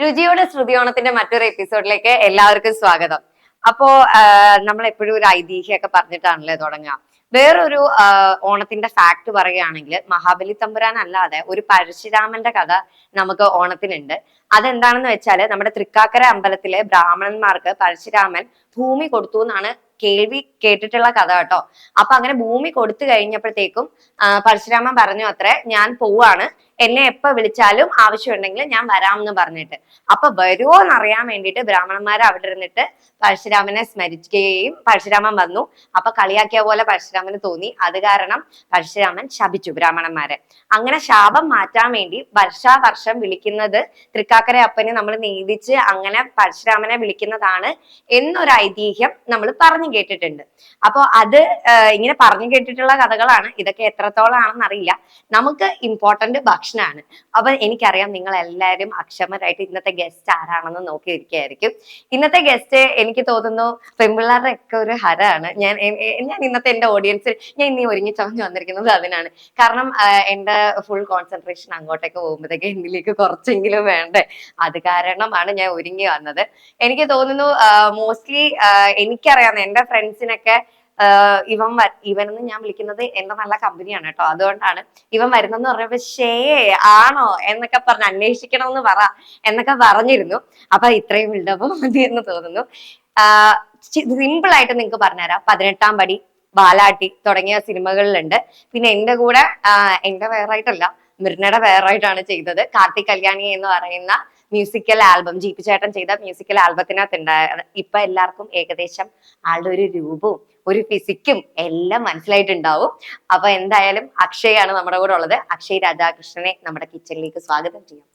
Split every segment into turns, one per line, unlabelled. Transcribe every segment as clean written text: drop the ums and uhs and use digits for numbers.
രുചിയുടെ ശ്രുതിയോണത്തിന്റെ മറ്റൊരു എപ്പിസോഡിലേക്ക് എല്ലാവർക്കും സ്വാഗതം. അപ്പോ നമ്മൾ എപ്പോഴും ഒരു ഐതിഹ്യമൊക്കെ പറഞ്ഞിട്ടാണല്ലേ തുടങ്ങുക. വേറൊരു ഓണത്തിന്റെ ഫാക്ട് പറയുകയാണെങ്കിൽ മഹാബലി തമ്പുരാൻ അല്ലാതെ ഒരു പരശുരാമന്റെ കഥ നമുക്ക് ഓണത്തിനുണ്ട്. അതെന്താണെന്ന് വെച്ചാൽ നമ്മുടെ തൃക്കാക്കര അമ്പലത്തിലെ ബ്രാഹ്മണന്മാർക്ക് പരശുരാമൻ ഭൂമി കൊടുത്തു എന്നാണ് കേൾവി കേട്ടിട്ടുള്ള കഥ കേട്ടോ. അപ്പൊ അങ്ങനെ ഭൂമി കൊടുത്തു കഴിഞ്ഞപ്പോഴത്തേക്കും പരശുരാമൻ പറഞ്ഞു അത്രേ, ഞാൻ പോവാണ്, എന്നെ എപ്പോ വിളിച്ചാലും ആവശ്യമുണ്ടെങ്കിൽ ഞാൻ വരാമെന്ന് പറഞ്ഞിട്ട്. അപ്പൊ വരുമോ എന്നറിയാൻ വേണ്ടിയിട്ട് ബ്രാഹ്മണന്മാർ അവിടെ ഇരുന്നിട്ട് പരശുരാമനെ സ്മരിക്കുകയും പരശുരാമൻ വന്നു. അപ്പൊ കളിയാക്കിയ പോലെ പരശുരാമന് തോന്നി. അത് കാരണം പരശുരാമൻ ശപിച്ചു ബ്രാഹ്മണന്മാരെ. അങ്ങനെ ശാപം മാറ്റാൻ വേണ്ടി വർഷാവർഷം വിളിക്കുന്നത് തൃക്കാക്കര അപ്പനെ നമ്മൾ നീതിച്ച് അങ്ങനെ പരശുരാമനെ വിളിക്കുന്നതാണ് എന്നൊരു ഐതിഹ്യം നമ്മൾ പറഞ്ഞു കേട്ടിട്ടുണ്ട്. അപ്പൊ അത് ഇങ്ങനെ പറഞ്ഞു കേട്ടിട്ടുള്ള കഥകളാണ്. ഇതൊക്കെ എത്രത്തോളം ആണെന്ന് അറിയില്ല. നമുക്ക് ഇമ്പോർട്ടന്റ് ഭക്ഷണമാണ്. അപ്പൊ എനിക്കറിയാം നിങ്ങൾ എല്ലാവരും അക്ഷമരായിട്ട് ഇന്നത്തെ ഗസ്റ്റ് ആരാണെന്ന് നോക്കിയിരിക്കുകയായിരിക്കും. ഇന്നത്തെ ഗസ്റ്റ് എനിക്ക് തോന്നുന്നു പെൺപിള്ളേരുടെ ഒക്കെ ഒരു ഹരമാണ്. ഞാൻ ഇന്നത്തെ എന്റെ ഓഡിയൻസിൽ ഞാൻ ഇനി ഒരുങ്ങി ചമഞ്ഞു വന്നിരിക്കുന്നത് അതിനാണ്. കാരണം എന്റെ ഫുൾ കോൺസെൻട്രേഷൻ അങ്ങോട്ടേക്ക് പോകുമ്പോഴത്തേക്ക് എന്നിലേക്ക് കുറച്ചെങ്കിലും വേണ്ടേ. അത് കാരണമാണ് ഞാൻ ഒരുങ്ങി വന്നത്. എനിക്ക് തോന്നുന്നു മോസ്റ്റ്ലി എനിക്കറിയാവുന്ന എന്റെ ഫ്രണ്ട്സിനൊക്കെ ഇവനെന്ന് ഞാൻ വിളിക്കുന്നത് എന്റെ നല്ല കമ്പനിയാണ് കേട്ടോ. അതുകൊണ്ടാണ് ഇവൻ വരുന്നെന്ന് പറഞ്ഞപ്പോ ആണോ എന്നൊക്കെ പറഞ്ഞ് അന്വേഷിക്കണമെന്ന് എന്നൊക്കെ പറഞ്ഞിരുന്നു. അപ്പൊ ഇത്രയും ബിൽഡപ്പ് മതി എന്ന് തോന്നുന്നു. സിമ്പിൾ ആയിട്ട് നിങ്ങൾക്ക് പറഞ്ഞുതരാം. 18-ാം പടി, ബാലാട്ടി തുടങ്ങിയ സിനിമകളിലുണ്ട്. പിന്നെ എന്റെ കൂടെ എന്റെ വേറായിട്ടല്ല, മിർനയുടെ വേറായിട്ടാണ് ചെയ്തത്. കാർത്തിക് കല്യാണി എന്ന് പറയുന്ന മ്യൂസിക്കൽ ആൽബം, ജീപ്പി ചേട്ടൻ ചെയ്ത മ്യൂസിക്കൽ ആൽബത്തിനകത്ത് ഉണ്ടായത്. ഇപ്പൊ എല്ലാവർക്കും ഏകദേശം ആളുടെ ഒരു രൂപവും ഒരു ഫിസിക്കും എല്ലാം മനസ്സിലായിട്ടുണ്ടാവും. അപ്പൊ എന്തായാലും അക്ഷയാണ് നമ്മുടെ കൂടെ ഉള്ളത്. അക്ഷയ് രാധാകൃഷ്ണനെ നമ്മുടെ കിച്ചണിലേക്ക് സ്വാഗതം ചെയ്യാം.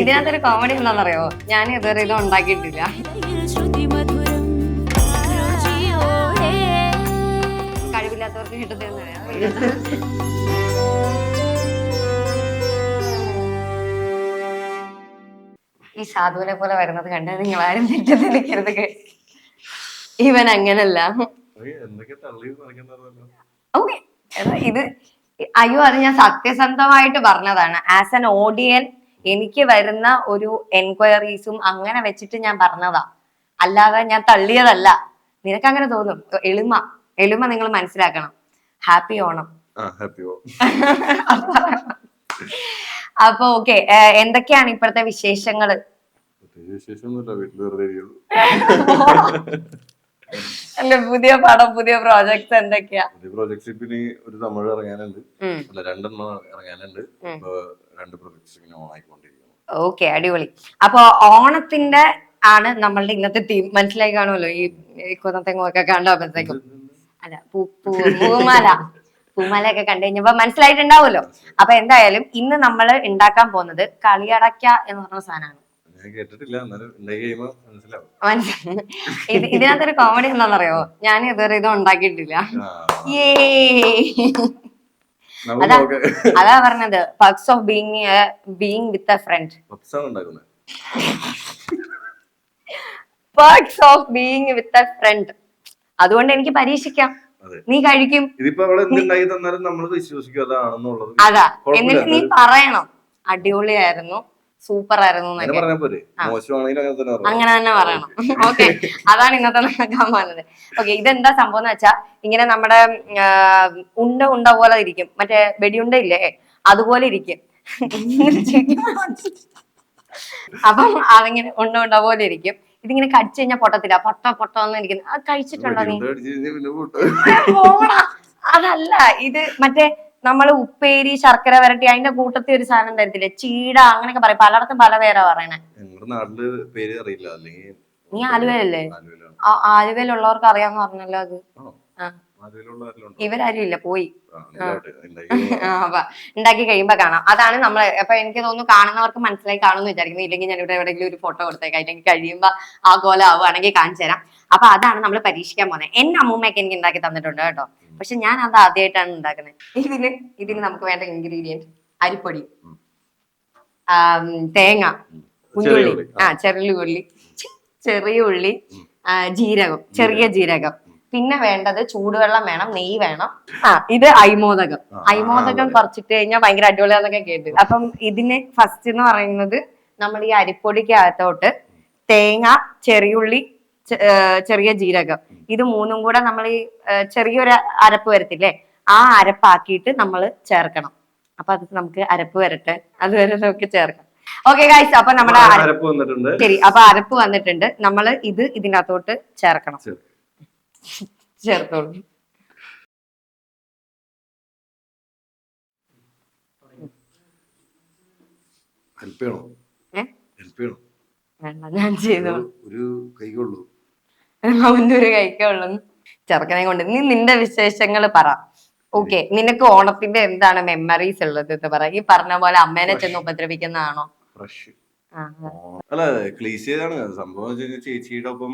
ഇതിനകത്തൊരു കോമഡി എന്താണെന്നറിയോ? ഞാൻ ഇതുവരെ ഇത് ഉണ്ടാക്കിയിട്ടില്ല. കഴിവില്ലാത്തവർക്ക് കിട്ടുന്ന ഈ സാധുവിനെ പോലെ വരുന്നത് കണ്ടത് നിങ്ങൾ ആരും തെറ്റിദ്ധരിക്കരുത്. ഇവൻ അങ്ങനല്ല. ഇത് അയ്യോ, അത് ഞാൻ സത്യസന്ധമായിട്ട് പറഞ്ഞതാണ്. ആസ് എൻ ഓഡിയൻ എനിക്ക് വരുന്ന ഒരു എൻക്വയറീസും അങ്ങനെ വെച്ചിട്ട് ഞാൻ പറഞ്ഞതാ, അല്ലാതെ ഞാൻ തള്ളിയതല്ല. നിനക്ക് അങ്ങനെ തോന്നും. എളിമ നിങ്ങൾ മനസ്സിലാക്കണം. ഹാപ്പി ഓണം. അപ്പൊ ഓക്കെ, എന്തൊക്കെയാണ് ഇപ്പോഴത്തെ വിശേഷങ്ങള്? അല്ല, പുതിയ പടം, പുതിയ പ്രോജക്ട്സ് എന്തൊക്കെയാ?
പുതിയ പ്രോജക്ട്സ് ഇപ്പൊ ഒരു തമിഴ് ഇറങ്ങാനുണ്ട്, രണ്ടെണ്ണം ഇറങ്ങാനുണ്ട്. രണ്ട് പ്രോജക്ട്സ് ഇങ്ങനെ ഓണായിക്കൊണ്ടിരിക്കുന്നു.
ഓക്കെ, അടിപൊളി. അപ്പൊ ഓണത്തിന്റെ ആണ് നമ്മളുടെ ഇന്നത്തെ തീം. മനസ്സിലായി കാണുമല്ലോ ഈ കൊന്നത്തെങ്ങൊക്കെ കണ്ടപ്പോഴത്തേക്കും. അല്ല, പൂമാലയൊക്കെ കണ്ടു കഴിഞ്ഞപ്പോ മനസ്സിലായിട്ടുണ്ടാവുമല്ലോ. അപ്പൊ എന്തായാലും ഇന്ന് നമ്മൾ ഉണ്ടാക്കാൻ പോകുന്നത് കളിയടക്ക എന്ന് പറഞ്ഞ സാധനമാണ്. ഇതിനകത്തൊരു കോമഡി എന്താണെന്നറിയോ? ഞാൻ ഇതുവരെ ഇത് ഉണ്ടാക്കിയിട്ടില്ല. അതാ പറഞ്ഞത്, perks of being with a friend. Perks of being with a friend. അതുകൊണ്ട് എനിക്ക് പരീക്ഷിക്കാം. നീ കഴിക്കും. അതാ, എന്നിട്ട് നീ പറയണം അടിപൊളിയായിരുന്നു, സൂപ്പർ ആയിരുന്നു അങ്ങനെ തന്നെ പറയണം. ഓക്കെ, അതാണ് ഇന്നത്തെ നടക്കാൻ പോകുന്നത്. ഓക്കെ, ഇതെന്താ സംഭവം എന്ന് വെച്ചാ, ഇങ്ങനെ നമ്മുടെ ഉണ്ട പോലെ ഇരിക്കും. മറ്റേ വെടിയുണ്ട ഇല്ലേ, അതുപോലെ ഇരിക്കും. അപ്പം അതിങ്ങനെ ഉണ്ട പോലെ ഇരിക്കും. ഇതിങ്ങനെ കടിച്ചു കഴിഞ്ഞാൽ പൊട്ടത്തില്ല. പൊട്ടന്ന് ഇരിക്കുന്നു. അത് കഴിച്ചിട്ടുണ്ടോ നീ? അതല്ല, ഇത് മറ്റേ നമ്മള് ഉപ്പേരി, ശർക്കര വരട്ടി, അതിന്റെ കൂട്ടത്തിൽ ഒരു സാധനം തരത്തില്ലേ, ചീട, അങ്ങനെയൊക്കെ പറയും. പലയിടത്തും പല പേരാ പറയണേ. നീ ആലുവയിലല്ലേ? ആലുവയിലുള്ളവർക്ക് അറിയാന്ന് പറഞ്ഞല്ലോ അത്. ഇവരാരും ഇല്ല, പോയി. ഉണ്ടാക്കി കഴിയുമ്പോ കാണാം. അതാണ് നമ്മള്. അപ്പൊ എനിക്ക് തോന്നുന്നു കാണുന്നവർക്ക് മനസ്സിലായി കാണുമെന്ന് വിചാരിക്കുന്നു. ഇല്ലെങ്കിൽ ഞാൻ ഇവിടെ എവിടെയെങ്കിലും ഒരു ഫോട്ടോ കൊടുത്തേക്കാം. അല്ലെങ്കിൽ കഴിയുമ്പോ ആ കോല ആവുകയാണെങ്കിൽ കാണിച്ചു തരാം. അപ്പൊ അതാണ് നമ്മൾ പരീക്ഷിക്കാൻ പോകുന്നത്. എന്റെ അമ്മൂമ്മയൊക്കെ എനിക്ക് ഉണ്ടാക്കി തന്നിട്ടുണ്ട് കേട്ടോ. പക്ഷെ ഞാൻ അത് ആദ്യമായിട്ടാണ് ഉണ്ടാക്കുന്നത്. ഇതിന് നമുക്ക് വേണ്ട ഇൻഗ്രീഡിയന്റ്: അരിപ്പൊടി, തേങ്ങ, കുഞ്ഞുള്ളി, ചെറിയ ഉള്ളി, ജീരകം, ചെറിയ ജീരകം, പിന്നെ വേണ്ടത് ചൂടുവെള്ളം വേണം, നെയ്യ് വേണം. ഇത് അയ്മോദകം. അയ്മോദകം കുറച്ചിട്ട് കഴിഞ്ഞാൽ ഭയങ്കര അടിപൊളിയാന്നൊക്കെ കേട്ടു. അപ്പം ഇതിന് ഫസ്റ്റ് എന്ന് പറയുന്നത് നമ്മൾ ഈ അരിപ്പൊടിക്കകത്തോട്ട് തേങ്ങ, ചെറിയുള്ളി, ചെറിയ ജീരകം, ഇത് മൂന്നും കൂടെ നമ്മൾ ഈ ചെറിയൊരു അരപ്പ് വരത്തില്ലേ, ആ അരപ്പാക്കിയിട്ട് നമ്മൾ ചേർക്കണം. അപ്പൊ അത് നമുക്ക് അരപ്പ് വരട്ടെ, അതുവരെ നമുക്ക് ചേർക്കാം. ഓക്കെ ഗൈസ്, അപ്പൊ നമ്മുടെ ശരി, അപ്പൊ അരപ്പ് വന്നിട്ടുണ്ട്. നമ്മൾ ഇത് ഇതിനകത്തോട്ട് ചേർക്കണം. ചേർത്തോളൂ. വേണ്ട, ഞാൻ ചെയ്തോളൂ.
ഒരു കൈകൊള്ളൂ,
അവന്റെ ഒരു കൈക്കുള്ളൂ. ചെറുക്കനെ കൊണ്ട് നീ നിന്റെ വിശേഷങ്ങൾ പറ. ഓക്കെ, നിനക്ക് ഓണത്തിന്റെ എന്താണ് മെമ്മറീസ് ഉള്ളത് എന്ന് പറ. ഈ പറഞ്ഞ പോലെ അമ്മേനെ ചെന്ന് ഉപദ്രവിക്കുന്നതാണോ?
അല്ല, ക്ലീശയാണ് സംഭവം. ചേച്ചിയുടെ ഒപ്പം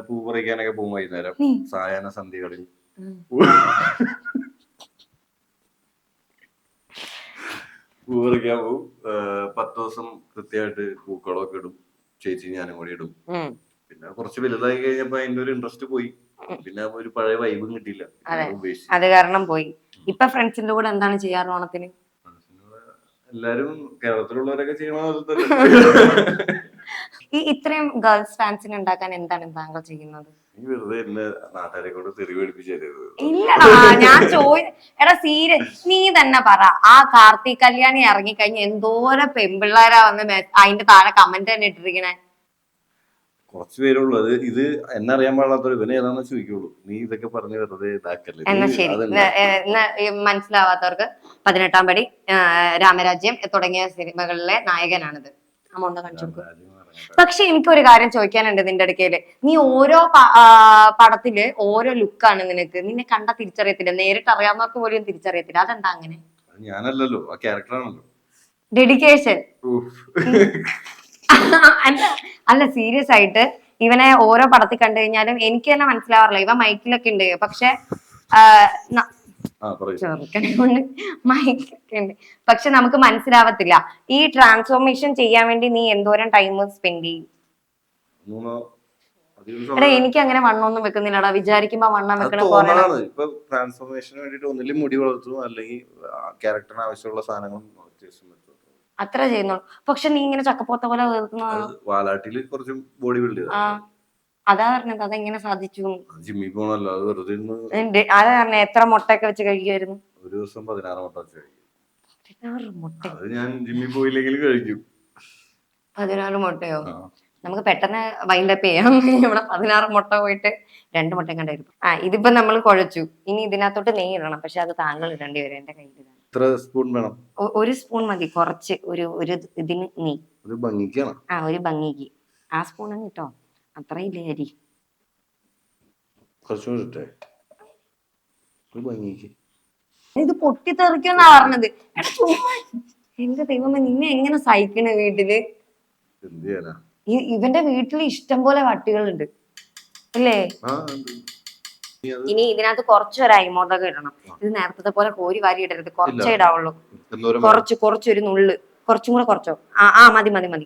പൂ പറിക്കാനൊക്കെ പോകും വൈകുന്നേരം സായാഹ്ന സന്ധ്യകളിൽ. പൂ പറിക്കാൻ പോവും. 10 ദിവസം കൃത്യമായിട്ട് പൂക്കളൊക്കെ ഇടും. ചേച്ചി ഞാനും കൂടി ഇടും. പിന്നെ കുറച്ച് വലുതായി കഴിഞ്ഞപ്പോ അതിന്റെ ഒരു ഇൻട്രസ്റ്റ് പോയി. പിന്നെ ഒരു പഴയ വൈബും കിട്ടിയില്ല,
അത് കാരണം പോയി. ഇപ്പൊ ഫ്രണ്ട്സിന്റെ കൂടെ എന്താണ് ചെയ്യാറ് ഓണത്തിന്?
എല്ലാരും കേരളത്തിലുള്ളവരൊക്കെ ചെയ്യണ
ഈ ഇത്രയും ഗേൾസ് ഫാൻസിനെ ഉണ്ടാക്കാൻ എന്താണ് താങ്കൾ ചെയ്യുന്നത്?
വെറുതെ എന്നെ നാട്ടുകാരെ കൊണ്ട് തെറി പഠിപ്പിച്ചത്.
ഇല്ലടാ, ഞാൻ എടാ സീരിയസ്, നീ തന്നെ പറ. ആ കാർത്തിക് കല്യാണി ഇറങ്ങിക്കഴിഞ്ഞ എന്തോരം പെൺപിള്ളേരാ വന്ന് അതിന്റെ താഴെ കമന്റ് തന്നെ ഇട്ടിരിക്കണേ.
കുറച്ചു പേരുള്ളൂ. ഇത് എന്നെ അറിയാൻ പാടാത്തൊരു ഇവനെ ഏതാണെന്ന് ചോദിക്കുള്ളൂ. നീ ഇതൊക്കെ പറഞ്ഞ് വെറുതെ ഇതാക്കല്ലേ.
എന്നാ ശരി, മനസ്സിലാവാത്തവർക്ക് 18-ാം പടി, രാമരാജ്യം തുടങ്ങിയ സിനിമകളിലെ നായകനാണിത്. അമ്മ കാണിച്ചു കൊടുക്കും. പക്ഷെ എനിക്കൊരു കാര്യം ചോദിക്കാനുണ്ട് നിന്റെ അടുക്കല്. നീ ഓരോ പടത്തില് ഓരോ ലുക്കാണ് നിനക്ക്. നിന്നെ കണ്ട തിരിച്ചറിയത്തില്ല, നേരിട്ട് അറിയാവുന്നവർക്ക് പോലും തിരിച്ചറിയത്തില്ല. അതെന്താ അങ്ങനെ?
ഞാനല്ലല്ലോ, ആ ക്യാരക്ടറാണല്ലോ.
ഡെഡിക്കേഷൻ. അല്ല, സീരിയസ് ആയിട്ട് ഇവനെ ഓരോ പടത്തിൽ കണ്ടു കഴിഞ്ഞാലും എനിക്ക് തന്നെ മനസ്സിലാവാറില്ല. ഇവ മൈക്കിലൊക്കെ ഉണ്ട്, പക്ഷെ മൈക്കൊക്കെ ഉണ്ട്, പക്ഷെ നമുക്ക് മനസ്സിലാവത്തില്ല. ഈ ട്രാൻസ്ഫോർമേഷൻ ചെയ്യാൻ വേണ്ടി നീ എന്തോരം ടൈം സ്പെൻഡ് ചെയ്യും? എടാ, എനിക്ക് അങ്ങനെ വണ്ണമൊന്നും വെക്കുന്നില്ലടാ. വിചാരിക്കുമ്പോ വണ്ണം വെക്കണ
ഇപ്പൊ ട്രാൻസ്ഫോർമേഷന് വേണ്ടിട്ട് ഒന്നിലും മുടി വളർത്തുന്നു, അല്ലെങ്കിൽ ക്യാരക്ടറിന് ആവശ്യമുള്ള സാധനങ്ങൾ
അത്ര ചെയ്യുന്നുള്ളൂ. പക്ഷെ നീ ഇങ്ങനെ ചക്കപ്പോത്ത പോലെ
വാലാട്ടില് കുറച്ച് ബോഡി ബിൽഡ് ചെയ്തു.
അതാ പറഞ്ഞത്, അതെങ്ങനെ സാധിച്ചു?
ജിമ്മിൽ പോണല്ലോ, അത് വെറുതെ
അതാ പറഞ്ഞ. എത്ര മുട്ടയൊക്കെ വെച്ച് കഴിക്കുമായിരുന്നു?
ഒരു ദിവസം 16 മുട്ട വെച്ച് കഴിക്കും. അത് ഞാൻ ജിമ്മിൽ പോയില്ലെങ്കിലും കഴിക്കും.
16 മുട്ടയോ? നമുക്ക് പെട്ടെന്ന് വൈൻഡപ്പ് ചെയ്യാം. ഇവിടെ 16 മുട്ട പോയിട്ട് 2 മുട്ട കണ്ടായിരുന്നു. ഇതിപ്പോ നമ്മൾ കുഴച്ചു. ഇനി ഇതിനകത്തോട്ട് നെയ്യ് ഇടണം, പക്ഷെ അത് താങ്കൾ ഇടേണ്ടി വരും. എന്റെ കയ്യിൽ
സ്പൂൺ വേണം.
1 സ്പൂൺ മതി, കുറച്ച്. ഒരു ഇതിന് നെയ്യ്,
ഒരു ഭംഗിക്കാണ്.
ഒരു ഭംഗിക്ക് ആ സ്പൂൺ കിട്ടോ. അത്രയില്ലേ അരി? ഇത് പൊട്ടിത്തെറിക്കുന്നാ പറഞ്ഞത്. എന്റെ ദൈവമേ, നിന്നെ എങ്ങനെ സഹിക്കണ വീട്ടില്? ഇവന്റെ വീട്ടിൽ ഇഷ്ടം പോലെ വട്ടികളുണ്ട് അല്ലേ? ഇനി ഇതിനകത്ത് കുറച്ചൊരു അയ്മോദകം ഇടണം. ഇത് നേരത്തെ പോലെ കോരി വാരി ഇടരുത്, കുറച്ചേ ഇടാവുള്ളൂ. കുറച്ചൊരു നുള്ള്, കുറച്ചും കൂടെ കുറച്ചോ. മതി മതി മതി.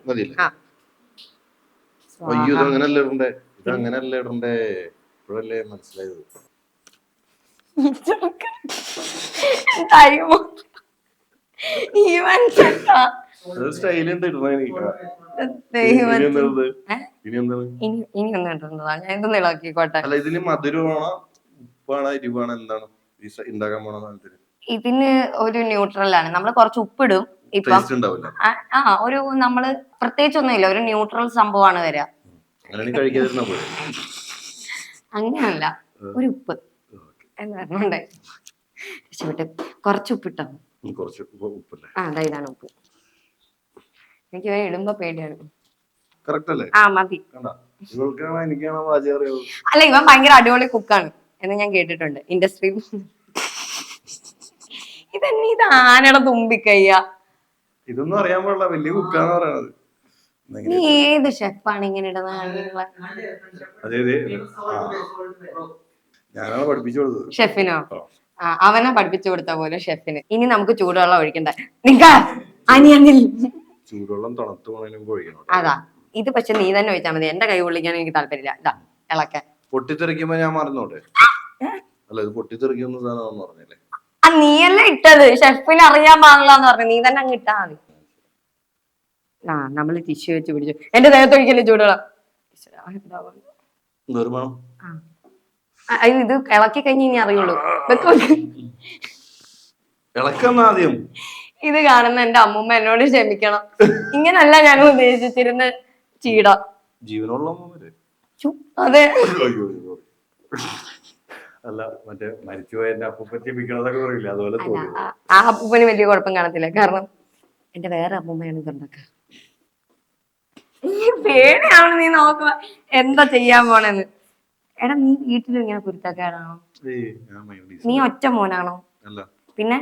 ഇതിന് ഒരു ന്യൂട്രൽ ആണ്. നമ്മൾ കുറച്ച് ഉപ്പിടും. ഇപ്പൊ ഒരു നമ്മള് പ്രത്യേകിച്ചൊന്നുമില്ല, ഒരു ന്യൂട്രൽ സംഭവമാണ് വരിക. അങ്ങനല്ല, ഒരു ഉപ്പ് എന്താ കുറച്ച് ഉപ്പിട്ടോ. ഇതാണ് ഉപ്പ്. എനിക്ക് ഇടുമ്പോ പേടിയാണ്. മതി. അല്ല, ഇവൻ ഭയങ്കര അടിപൊളി കുക്കാണ് എന്ന് ഞാൻ കേട്ടിട്ടുണ്ട് ഇൻഡസ്ട്രിയിൽ. ഇത് ആനയുടെ തുമ്പിക്കയ്യ.
ഇതൊന്നും അറിയാൻ പാടില്ല, വലിയ കുക്കാന്ന് പറയണത്.
നീ ഏത് ഷെഫാണ് ഇങ്ങനെ ഇടുന്ന? ഷെഫിനോ? അവനെ പഠിപ്പിച്ചു കൊടുത്ത പോലെ ഷെഫിന്. ഇനി നമുക്ക് ചൂടുവെള്ളം ഒഴിക്കണ്ട.
ചൂടുവെള്ളം തണുത്ത് പോണേനും ഒഴിക്കണം.
അതാ ഇത്. പക്ഷെ നീ തന്നെ ഒഴിച്ചാൽ മതി, എന്റെ കൈ പൊള്ളിക്കാൻ എനിക്ക് താല്പര്യമില്ല. ഇതാ ഇളക്കാൻ.
പൊട്ടിത്തെറിക്കുമ്പോ ഞാൻ മറന്നോട്ടെ? അല്ല ഇത് പൊട്ടിത്തെറിക്കുന്ന സാധനം പറഞ്ഞല്ലേ?
നീയല്ലേ ഇട്ടത്, ഷെഫിന് അറിയാൻ പാടില്ലാന്ന് പറഞ്ഞു, നീ തന്നെ അങ്ങ് ഇട്ടാ മതി. ആ നമ്മള് ടിഷ്യൂ വെച്ച് പിടിച്ചു. എന്റെ ദേഹത്തൊഴിക്കല്ലേ ചൂടുവെള്ളം. ഇത് ഇളക്കി കഴിഞ്ഞ് ഇനി അറിയുള്ളൂ.
ആദ്യം
ഇത് കാണുന്ന എന്റെ അമ്മൂമ്മ എന്നോട് ക്ഷമിക്കണം. ഇങ്ങനല്ല ഞാൻ ഉദ്ദേശിച്ചിരുന്ന ചീട.
ജീവനുള്ള
അതെ.
അല്ല മറ്റേ മരിച്ചുപോയ എന്റെ അപ്പൂപ്പറ്റി മിക്കണതൊക്കെ പറയില്ല, അതുപോലെ
ആ അപ്പൂപ്പന് വലിയ കുഴപ്പം കാണത്തില്ല, കാരണം എന്റെ വേറെ അപ്പൂമ്മയാണ് ഇതുണ്ടാക്കുക. പേടിയാണ് നീ നോക്കുക എന്താ ചെയ്യാൻ പോണെന്ന്. എടാ നീ വീട്ടിലും ഇങ്ങനെ കുരുത്തക്കേടാണോ? നീ ഒറ്റ മോനാണോ? പിന്നെ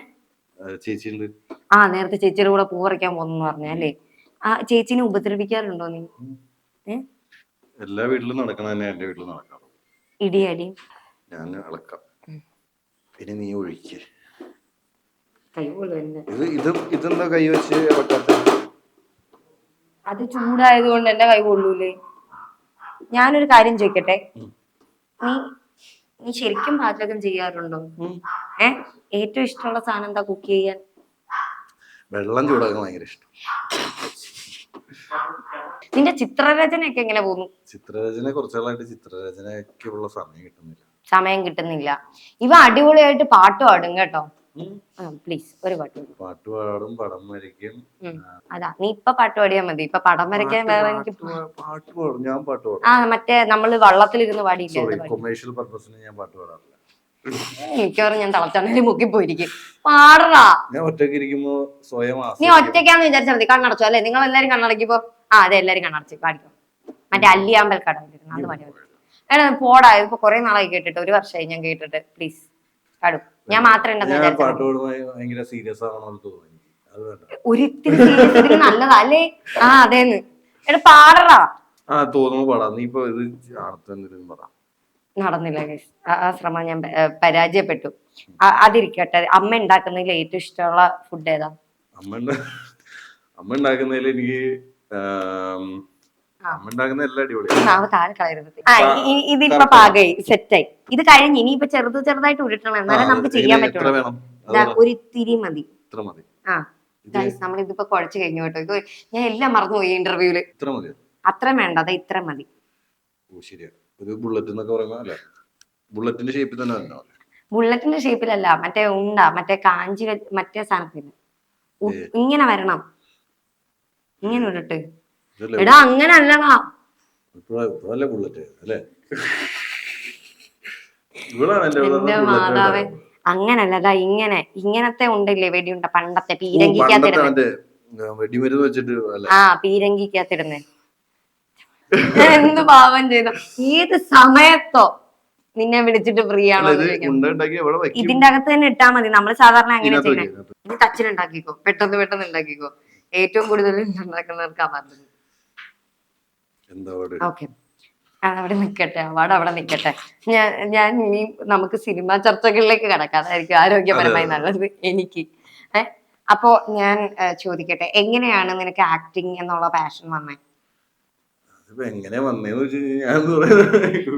ആ നേരത്തെ ചേച്ചിയുടെ കൂടെ പൂ പറിക്കാൻ പോന്നു പറഞ്ഞല്ലേ? ആ ചേച്ചിനെ ഉപദ്രവിക്കാറുണ്ടോ നീ?
എല്ലാ വീട്ടിലും നടക്കണ തന്നെ എന്റെ വീട്ടിൽ നടക്കാം.
ഇടിയടി
ഞാൻ അളക്കാം, പിന്നെ നീ ഒഴിക്ക്. ഇതെന്താ കൈ വെച്ച് ഇളക്കാത്ത?
അത് ചൂടായത് കൊണ്ട് എന്റെ കൈ കൊള്ളൂലേ. ഞാനൊരു കാര്യം ചോദിക്കട്ടെ, നീ ശരിക്കും പാചകം ചെയ്യാറുണ്ടോ? ഏറ്റവും ഇഷ്ടമുള്ള സാധനം എന്താ കുക്ക് ചെയ്യാൻ?
വെള്ളം ചൂടാക്കാൻ ഭയങ്കര ഇഷ്ടം.
നിന്റെ ചിത്രരചനയൊക്കെ എങ്ങനെ പോകുന്നു?
ചിത്രരചന കുറച്ചാളായിട്ട് ചിത്രരചനയ്ക്കുള്ള സമയം കിട്ടുന്നില്ല.
ഇവ അടിപൊളിയായിട്ട് പാട്ട് പാടും കേട്ടോ. പ്ലീസ് ഒരു പാട്ട്
പാടും, പടം വരയ്ക്കും.
അതാ നീ ഇപ്പൊ പാട്ട് പാടിയാ മതി. ഇപ്പൊ പടം വരയ്ക്കാൻ വേറെ എനിക്ക്
ഞാൻ പാട്ട് പാടും.
മറ്റേ നമ്മള് വള്ളത്തിലിരുന്ന് പാടിയില്ലേ,
കൊമേഴ്ഷ്യൽ പർപ്പസിന് ഞാൻ പാട്ട് പാടാറില്ല.
മിക്കവാറും ഞാൻ തളച്ചാണേലും മുക്കി പോയിരിക്കും. പാടറാ.
ഞാൻ ഒറ്റയ്ക്ക് ഇരിക്കുമ്പോ സ്വയം
നീ ഒറ്റയ്ക്കാന്ന് വിചാരിച്ചാൽ മതി. കണ്ണടച്ചോ അല്ലെ? നിങ്ങൾ എല്ലാരും കണ്ണടക്കിപ്പോ അതെ എല്ലാരും കണ്ണടച്ച് പാടിക്കോ. മറ്റേ അല്ലിയാമ്പൽ കടവിലിരുന്നു അത് പാടി. എടാ പോടാ, ഇതിപ്പോ കൊറേ നാളായി കേട്ടിട്ട്, 1 വർഷമായി ഞാൻ കേട്ടിട്ട്. പ്ലീസ് പാടും. ഞാൻ മാത്രം ഒരിത്തിരി നല്ലതാ അല്ലേ? ആ അതേന്ന്. എടാ പാടറാ. നടന്നില്ല ആ ശ്രമം, ഞാൻ പരാജയപ്പെട്ടു. അതിരിക്കട്ടെ, അമ്മ ഉണ്ടാക്കുന്നതിൽ ഏറ്റവും ഇഷ്ടമുള്ള ഫുഡ് ഏതാ?
അമ്മ ഉണ്ടാക്കുന്നതിൽ എനിക്ക്
ഇതിപ്പോ പാകമായി സെറ്റായി. ഇത് കഴിഞ്ഞ് ഇനിയിപ്പോ ചെറുതായിട്ട് ഉരുട്ടണം, എന്നാലും നമുക്ക് ചെയ്യാൻ പറ്റുള്ളൂ. ഒരിത്തിരി മതി. ആ നമ്മളിതിപ്പോ കുഴച്ച് കഴിഞ്ഞു കേട്ടോ. ഇത് ഞാൻ എല്ലാം മറന്നുപോയി ഇന്റർവ്യൂല്. അത്ര വേണ്ട, അതെ ഇത്ര മതി. ബുള്ളറ്റിന്റെ ഷേപ്പിലല്ല, മറ്റേ ഉണ്ട, മറ്റേ കാഞ്ചി മറ്റേ സാധനത്തിന് ഇങ്ങനെ വരണം. ഇങ്ങനെ ഉരുട്ട്. എടാ അങ്ങനെ അല്ലടാ, എന്റെ മാതാവേ അങ്ങനല്ലതാ. ഇങ്ങനത്തെ ഉണ്ടല്ലേ വെടിയുണ്ട, പണ്ടത്തെ പീരങ്കിക്കകത്തിരുന്നേ. ആ പീരങ്കിക്കകത്തിരുന്നേ. എന്ത് പാവം ചെയ്തോ. ഏത് സമയത്തോ നിന്നെ വിളിച്ചിട്ട് ഫ്രീ ആണോ? ഇതിന്റെ അകത്ത് തന്നെ ഇട്ടാ മതി. നമ്മള് സാധാരണ അങ്ങനെ ചെയ്യണേ. നീ തച്ചിലുണ്ടാക്കിക്കോ, പെട്ടെന്ന് ഉണ്ടാക്കിക്കോ. ഏറ്റവും കൂടുതൽ ഉണ്ടാക്കുന്നവർക്കാ പറഞ്ഞത്. ഓക്കെ അവിടെ നിക്കട്ടെ, അവാർഡ് അവിടെ നിക്കട്ടെ. ഞാൻ ഇനി നമുക്ക് സിനിമാ ചർച്ചകളിലേക്ക് കടക്കാം, അതായിരിക്കും ആരോഗ്യപരമായി നല്ലത് എനിക്ക്. അപ്പോ ഞാൻ ചോദിക്കട്ടെ, എങ്ങനെയാണ് നിനക്ക് ആക്ടിങ് എന്നുള്ള പാഷൻ വന്നേ?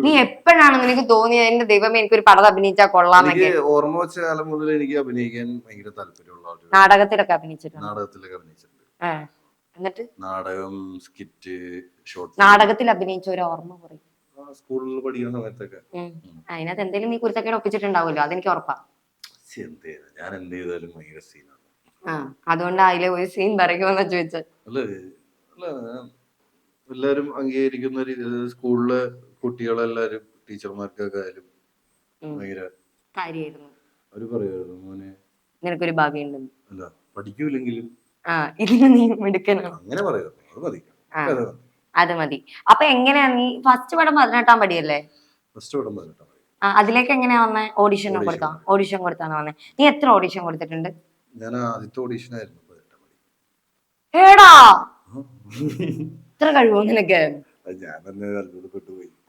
നീ എപ്പോഴാണ് നിനക്ക് തോന്നിയത് എന്റെ ദൈവമേ എനിക്കൊരു പടം അഭിനയിച്ചാൽ കൊള്ളാന്നൊക്കെ?
ഓർമ്മ വെച്ച കാലം മുതൽ എനിക്ക് അഭിനയിക്കാൻ ഭയങ്കര താല്പര്യമുള്ള
നാടകത്തിലൊക്കെ അഭിനയിച്ചിട്ടുണ്ട്. എന്നിട്ട്
നാടകം, സ്കിറ്റ്, ഷോർട്ട്.
നാടകത്തിൽ അഭിനയിച്ച ഒരു ഓർമ്മ പറയും.
സ്കൂളിൽ പഠിക്കുന്ന സമയത്തൊക്കെ.
അതിനകത്ത് എന്തെങ്കിലും നീ കുരുത്തക്കേട് ഒപ്പിച്ചിട്ടുണ്ടാവുമല്ലോ, അതെനിക്ക് ഉറപ്പാ.
ഞാൻ എന്ത് ചെയ്താലും ഭയങ്കര സീനാണ്.
അതുകൊണ്ട് അതിലെ ഒരു സീൻ പറയുമെന്നാ ചോദിച്ചത്.
എല്ലാരും അംഗീകരിക്കുന്ന രീതിയിൽ സ്കൂളിലെ കുട്ടികളെല്ലാരും ടീച്ചർമാർക്കൊക്കെ ആയാലും ഭയങ്കര
കാര്യമായിരുന്നു.
അവര് പറയുമായിരുന്നു, മോനെ
നിനക്കൊരു ഭാവിയുണ്ടെന്ന്.
അല്ല പഠിക്കൂലെങ്കിലും
ഇതിന് നീ മിടുക്കനാണ്
അങ്ങനെ പറയുന്നു.
അത് മതി. അപ്പൊ എങ്ങനെയാ നീ ഫസ്റ്റ് പടം 18-ാം പടിയല്ലേ? അതിലേക്ക് എങ്ങനെയാ വന്നേ? ഓഡിഷൻ കൊടുത്താണ് വന്നേ. നീ എത്ര ഓഡിഷൻ കൊടുത്തിട്ടുണ്ട്?
ഞാൻ ആദ്യത്തെ ഓഡിഷൻ ആയിരുന്നു 18-ാം പടി.
ഏടാ ഇത്ര കഴിവോ നിനക്ക്?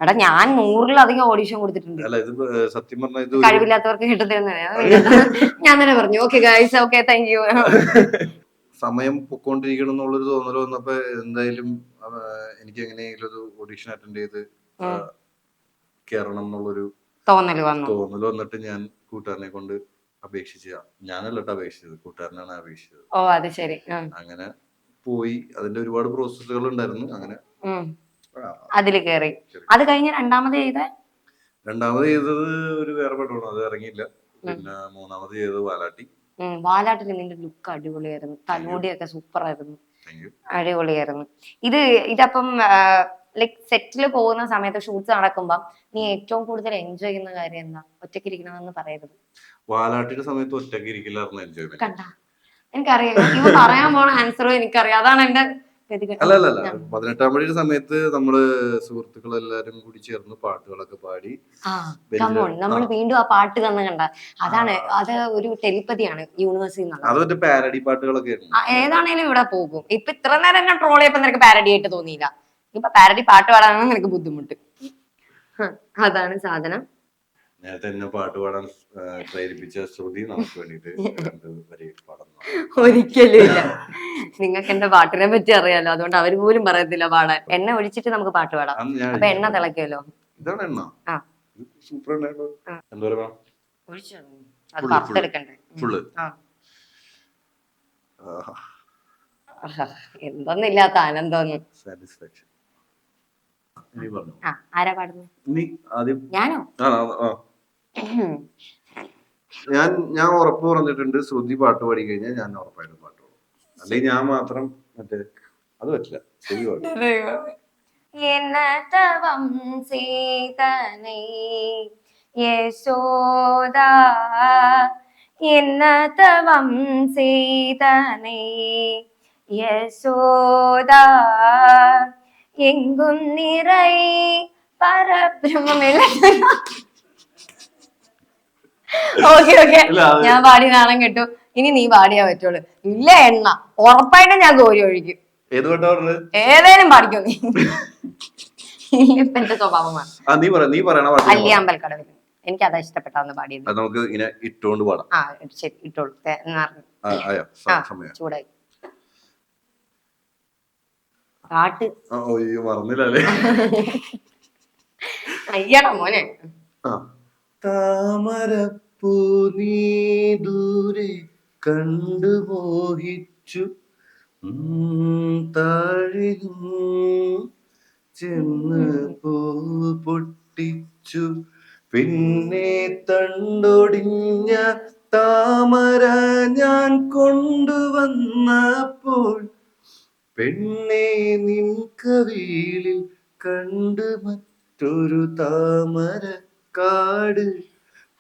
എടാ ഞാൻ 100-ലധികം ഓഡിഷൻ കൊടുത്തിട്ടുണ്ട്.
സത്യം പറഞ്ഞ
കഴിവില്ലാത്തവർക്ക് കിട്ടുന്ന ഞാൻ തന്നെ പറഞ്ഞു. Okay guys, okay thank you.
സമയം പൊക്കോണ്ടിരിക്കണം എന്നുള്ളൊരു തോന്നൽ വന്നപ്പോ എന്തായാലും എനിക്ക് എങ്ങനെയെങ്കിലും ഒരു ഓഡിഷൻ അറ്റൻഡ് ചെയ്ത് കയറണം എന്നുള്ളൊരു
തോന്നല്
വന്നിട്ട് ഞാൻ കൂട്ടുകാരനെ കൊണ്ട് അപേക്ഷിച്ച, ഞാനല്ല കേട്ടോ അപേക്ഷിച്ചത്, കൂട്ടുകാരനാണ് അപേക്ഷിച്ചത്.
ഓ അത് ശരി.
അങ്ങനെ പോയി. അതിന്റെ ഒരുപാട് പ്രോസസ്സുകൾ ഉണ്ടായിരുന്നു. അങ്ങനെ
അതില് കേറി. അത് കഴിഞ്ഞ് രണ്ടാമത്
ചെയ്തത് ഒരു വേറെ പടമാണ്, അത് ഇറങ്ങിയില്ല. പിന്നെ മൂന്നാമത് ചെയ്തത് വാലാട്ടി.
വാലാട്ടിൽ നിന്റെ ലുക്ക് അടിപൊളിയായിരുന്നു, തലോടിയൊക്കെ സൂപ്പർ ആയിരുന്നു, അടിപൊളിയായിരുന്നു. ഇതപ്പം ലൈക് സെറ്റില് പോകുന്ന സമയത്ത് ഷൂട്ട്സ് നടക്കുമ്പോ നീ ഏറ്റവും കൂടുതൽ എൻജോയ് ചെയ്യുന്ന കാര്യം എന്താ? ഒറ്റയ്ക്ക് ഇരിക്കണമെന്ന് പറയരുത്.
വാലാട്ടിയുടെ സമയത്ത് ഒറ്റയ്ക്ക് ഇരിക്കില്ലായിരുന്നു എൻജോയ്മെന്റ്.
കണ്ട, എനിക്കറിയാം ഇവ പറയാൻ പോണ ആൻസറും എനിക്കറിയാം. അതാണ് എന്റെ
അല്ല 18-ാം പടിയുടെ സമയത്ത് നമ്മള് സുഹൃത്തുക്കളെല്ലാരും കൂടി ചേർന്ന് പാട്ടുകളൊക്കെ പാടി.
നമ്മൾ വീണ്ടും ആ പാട്ട് കണ്ട അതാണ്, അത് ഒരു ടെലിപ്പതിയാണ് യൂണിവേഴ്സിൽ.
അത് പാരഡി പാട്ടുകളൊക്കെ
ഏതാണേലും ഇവിടെ പോകും. ഇപ്പൊ ഇത്ര നേരം ഞാൻ ട്രോൾ ചെയ്യപ്പോ നിനക്ക് പാരഡി ആയിട്ട് തോന്നിയില്ല. ഇപ്പൊ പാരഡി പാട്ട് പാടാനാണ് നിനക്ക് ബുദ്ധിമുട്ട്. അതാണ് സാധനം.
നേരത്തെ എന്നെ പാട്ട് പാടാൻ പ്രേരിപ്പിച്ച ശ്രുതി നമുക്ക് വേണ്ടിട്ട്
ഒരിക്കലും ഇല്ല. നിങ്ങൾക്ക് എന്റെ പാട്ടിനെ പറ്റി അറിയാലോ, അതുകൊണ്ട് അവര് പോലും പറയത്തില്ല പാടാൻ. എണ്ണ ഒഴിച്ചിട്ട് നമുക്ക് പാട്ട് പാടാം. അപ്പൊ എണ്ണ തിളക്കുമല്ലോ.
ഇതാണ് എണ്ണ. സൂപ്പർ
അത് വറുത്തെടുക്കണ്ടേ? എന്തൊന്നില്ലാത്ത ആനന്ദം. ആരാ പാടുന്നത്? ഞാനോ?
ഞാൻ ഉറപ്പ് പറഞ്ഞിട്ടുണ്ട്, ശ്രുതി പാട്ട് പാടി കഴിഞ്ഞാൽ ഞാൻ ഉറപ്പായിട്ടും പാട്ട് പാടും. അല്ലെങ്കിൽ ഞാൻ മാത്രം അത് പറ്റില്ല. ശ്രുതി പാടും.
എന്നതവം സീതനൈ യശോദാ, എന്നതവം സീതനൈ യശോദാ, എങ്കും നിറൈ പരബ്രഹ്മമില്ല. ഓക്കെ ഞാൻ പാടി നാണം കേട്ടു. ഇനി നീ പാടിയാ പറ്റുള്ളൂ. ഇല്ല എണ്ണ ഉറപ്പായിട്ടും ഞാൻ കോരി ഒഴിക്കും. ഏതേലും പാടിക്കോ നീ. എന്റെ സ്വഭാവമാണ്. അല്ലിയാമ്പൽക്കടവിൽ എനിക്ക് അതാ ഇഷ്ടപ്പെട്ടാന്ന് പാടിയത്.
നമുക്ക് ഇങ്ങനെ ഇട്ടോണ്ട് പാടാം.
ശരി ഇട്ടോളൂ. ചൂടായി പാട്ട്. അയ്യടാ മോനെ.
താമരപ്പൂ നീ ദൂരെ കണ്ടു മോഹിച്ചു, താഴിലും ചെന്ന് പൂ പൊട്ടിച്ചു, പിന്നെ തണ്ടൊടിഞ്ഞ താമര ഞാൻ കൊണ്ടുവന്നപ്പോൾ, പെണ്ണെ നിൻ കവിളിൽ കണ്ട് മറ്റൊരു താമര കാട്,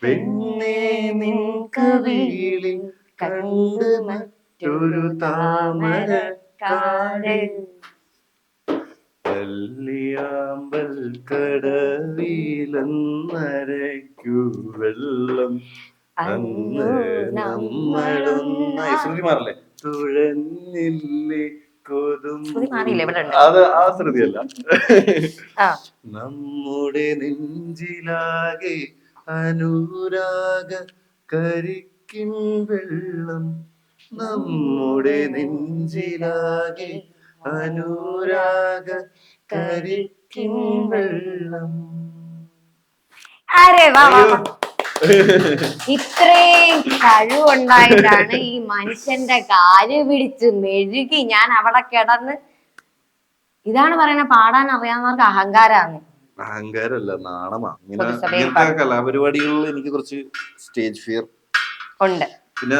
പെണ്ണെ നിൻ കവിളിൽ കണ്ട് മറ്റൊരു താമര കാട്. അല്ലിയാമ്പൽ കടവിലന്നരയ്ക്കു വെള്ളം അന്ന് നമ്മളൊന്നായി. ശ്രുതി മാറില്ലേ? തുഴഞ്ഞില്ലേ അത് ആ ശ്രുതിയല്ല. നമ്മുടെ നെഞ്ചിലാകെ അനുരാഗ കരിക്കിൻ വെള്ളം, നമ്മുടെ നെഞ്ചിലാകെ അനുരാഗ കരിക്കിൻ വെള്ളം.
ഇത്രയും കഴിവുണ്ടായിട്ടാണ് ഈ മനുഷ്യന്റെ കാല് പിടിച്ച് മെഴുകി ഞാൻ അവിടെ കിടന്ന്. ഇതാണ് പറയുന്ന പാടാൻ അറിയാവുന്നവർക്ക് അഹങ്കാരാണ്.
അഹങ്കാരല്ല, നാണമാ. ഇങ്ങനത്തെ കലാപരിപാടികളിൽ എനിക്ക് കുറച്ച് സ്റ്റേജ് ഫിയർ
ഉണ്ട്.
പിന്നെ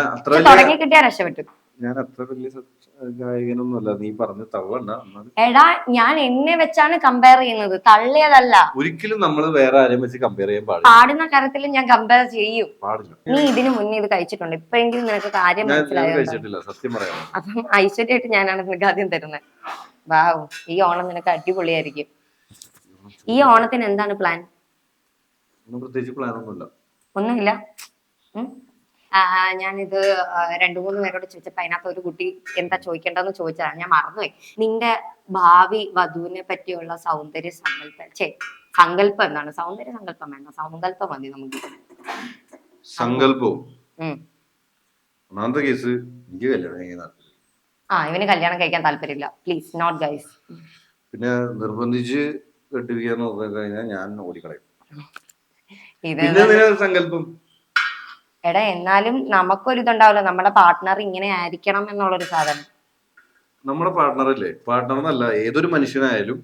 തുടങ്ങി കിട്ടിയാ രക്ഷപ്പെട്ടു.
ഞാൻ അത്ര വലിയ ഗായകനൊന്നുമല്ല, നീ പറഞ്ഞു തള്ളണ്ട.
എടാ ഞാൻ എന്നെ വെച്ചാണ് കമ്പയർ ചെയ്യുന്നത്, തള്ളിയതല്ല.
ഒരിക്കലും നമ്മൾ വേറെ ആരെയും വെച്ച് കമ്പയർ ചെയ്യാൻ പാടില്ല.
പാടുന്ന കാര്യത്തിൽ ഞാൻ കമ്പയർ ചെയ്യും. നീ ഇതിനു മുന്നേ ഇത് കഴിച്ചിട്ടുണ്ട്, ഇപ്പോഴെങ്കിലും നിനക്ക് കാര്യം മനസ്സിലായോ?
സത്യം പറയാം.
അപ്പം ഐശ്വര്യമായിട്ട് ഞാനാണ് നിനക്ക് ആദ്യം തരുന്നത്. വാവ്, ഈ ഓണം നിനക്ക് അടിപൊളിയായിരിക്കും. ഈ ഓണത്തിന് എന്താണ് പ്ലാൻ?
പ്രത്യേകിച്ച് പ്ലാൻ
ഒന്നുമില്ല. ഞാനിത് 2-3 പേരോട് ചോദിച്ചപ്പോ അതിനകത്ത് ഒരു കുട്ടി എന്താ ചോദിക്കേണ്ടതെന്ന് ചോദിച്ചതാണ്, ഞാൻ മറന്നുപോയി. നിന്റെ ഭാവി വധുവിനെ പറ്റിയുള്ള സൗന്ദര്യ സങ്കല്പം എന്താണ്? സൗന്ദര്യ സങ്കല്പം വേണ്ട, സങ്കല്പം മതി നമുക്ക്.
സങ്കല്പവും കേസ്
ഇവന് കല്യാണം കഴിക്കാൻ താല്പര്യമില്ല. Please note guys.
പിന്നെ നിർബന്ധിച്ച് കെട്ടിരിക്കാന്ന് പറഞ്ഞു കഴിഞ്ഞാൽ ഞാൻ ഓടിക്കളയും.
ഇത്
പിന്നെ എന്തിനാ സങ്കല്പം?
എടാ എന്നാലും നമുക്കൊരു ഇതുണ്ടാവല്ലോ, നമ്മുടെ പാർട്ട്ണർ ഇങ്ങനെ ആയിരിക്കണം എന്നുള്ളൊരു സാധനം.
നമ്മുടെ പാർട്ട്ണർ അല്ലേ, പാർട്ട്ണർ എന്നല്ല ഏതൊരു മനുഷ്യനായാലും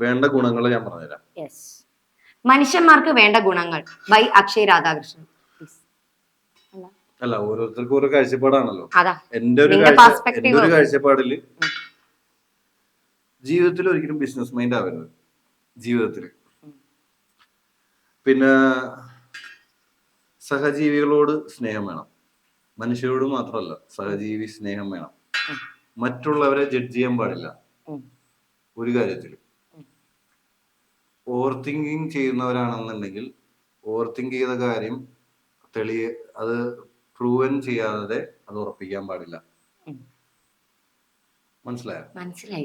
വേണ്ട ഗുണങ്ങൾ ഞാൻ പറഞ്ഞുതരാം.
യെസ്, മനുഷ്യന്മാർക്ക് വേണ്ട ഗുണങ്ങൾ ബൈ അക്ഷയ് രാധാകൃഷ്ണൻ.
അല്ല, ഓരോരുത്തർക്കും ഓരോ കാഴ്ചപ്പാടാണല്ലോ.
അതാ
എന്റെ ഒരു കാഴ്ചപ്പാടില് ജീവിതത്തിൽ ഒരിക്കലും ബിസിനസ് മൈൻഡ് ആവരുത് ജീവിതത്തില്. പിന്നെ സഹജീവികളോട് സ്നേഹം വേണം. മനുഷ്യരോട് മാത്രമല്ല, സഹജീവി സ്നേഹം വേണം. മറ്റുള്ളവരെ ജഡ്ജ് ചെയ്യാൻ പാടില്ല ഒരു കാര്യത്തില്. ഓവർ തിങ്കിങ് ചെയ്യുന്നവരാണെന്നുണ്ടെങ്കിൽ ഓവർ തിങ്ക് ചെയ്ത കാര്യം അത് പ്രൂവൻ ചെയ്യാതെ അത് ഉറപ്പിക്കാൻ പാടില്ല. മനസ്സിലായി?